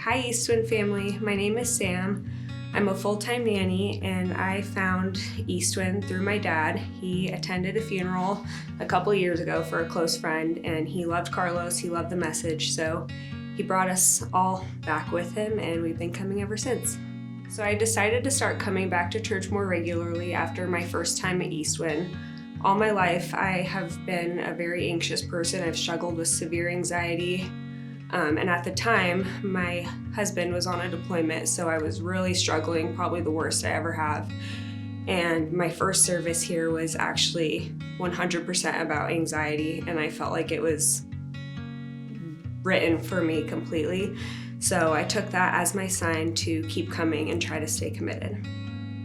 Hi Eastwind family, my name is Sam. I'm a full-time nanny and I found Eastwind through my dad. He attended a funeral a couple years ago for a close friend and he loved Carlos, he loved the message, so he brought us all back with him and we've been coming ever since. So I decided to start coming back to church more regularly after my first time at Eastwind. All my life I have been a very anxious person. I've struggled with severe anxiety. And at the time, my husband was on a deployment, so I was really struggling, probably the worst I ever have. And my first service here was actually 100% about anxiety, and I felt like it was written for me completely. So I took that as my sign to keep coming and try to stay committed.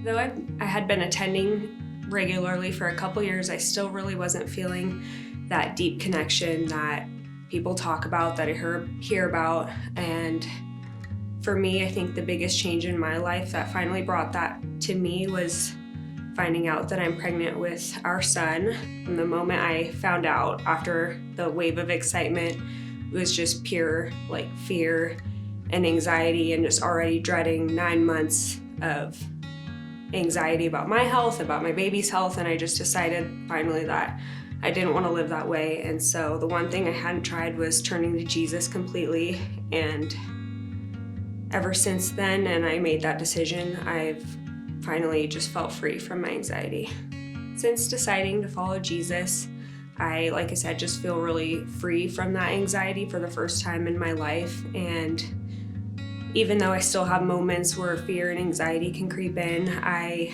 Though I had been attending regularly for a couple years, I still really wasn't feeling that deep connection that people talk about, that I hear about. And for me, I think the biggest change in my life that finally brought that to me was finding out that I'm pregnant with our son. From the moment I found out, after the wave of excitement, it was just pure fear and anxiety and just already dreading 9 months of anxiety about my health, about my baby's health, and I just decided finally that I didn't want to live that way. And so the one thing I hadn't tried was turning to Jesus completely. And ever since then, and I made that decision, I've finally just felt free from my anxiety. Since deciding to follow Jesus, like I said, just feel really free from that anxiety for the first time in my life. And even though I still have moments where fear and anxiety can creep in, I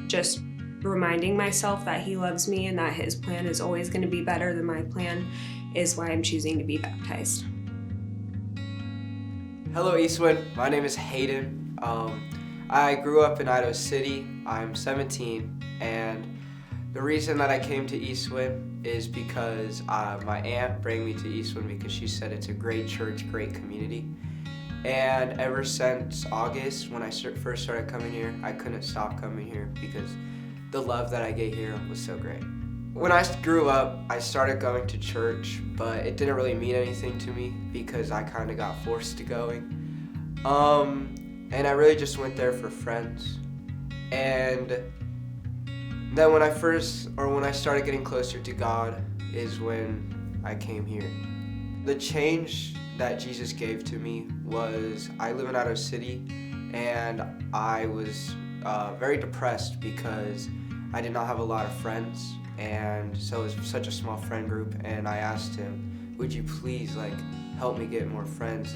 just reminding myself that he loves me and that his plan is always going to be better than my plan is why I'm choosing to be baptized. Hello Eastwood, my name is Hayden. I grew up in Idaho City. I'm 17, and the reason that I came to Eastwood is because my aunt brought me to Eastwood because she said it's a great church, great community. And ever since August, when I first started coming here, I couldn't stop coming here because the love that I get here was so great. When I grew up, I started going to church, but it didn't really mean anything to me because I kind of got forced to going. And I really just went there for friends. And then when I started getting closer to God is when I came here. The change that Jesus gave to me was, I live in Idaho City, and I was very depressed because I did not have a lot of friends, and so it was such a small friend group. And I asked him, would you please help me get more friends,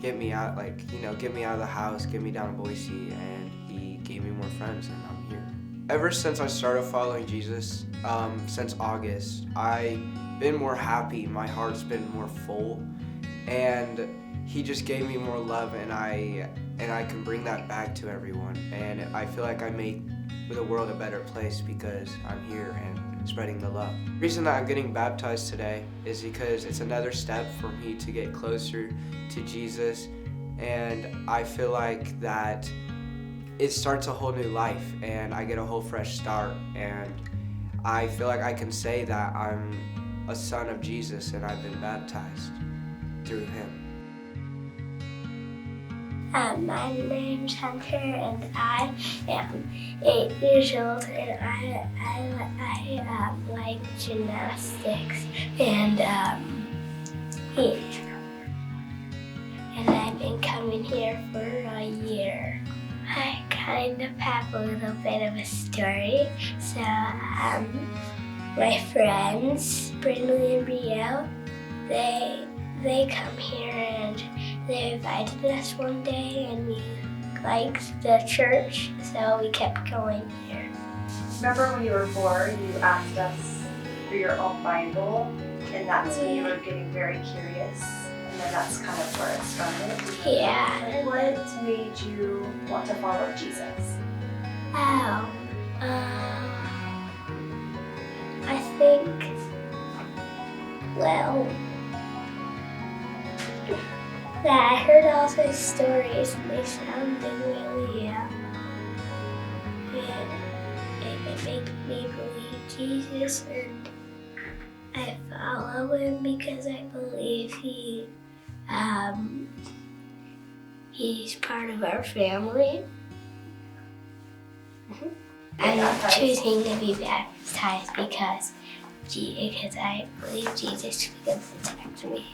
get me out, get me out of the house, get me down to Boise. And he gave me more friends, and I'm here. Ever since I started following Jesus, since August, I've been more happy, my heart's been more full, and he just gave me more love, and I can bring that back to everyone. And I feel like I make the world a better place because I'm here and spreading the love. The reason that I'm getting baptized today is because it's another step for me to get closer to Jesus, and I feel like that it starts a whole new life and I get a whole fresh start, and I feel like I can say that I'm a son of Jesus and I've been baptized through him. My name's Hunter and I am 8 years old, and I like gymnastics and I've been coming here for a year. I kind of have a little bit of a story. So my friends, Brindley and Brielle, they come here and they invited us one day and we liked the church, so we kept going here. Remember when you were 4, you asked us for your own Bible, and that's when you were getting very curious, and then that's kind of where it started? Yeah. What made you want to follow Jesus? I think, that I heard all those stories and they sounded really, it made me believe Jesus, and I follow him because I believe he He's part of our family. I'm Baptized. choosing to be baptized because I believe Jesus is going to protect me.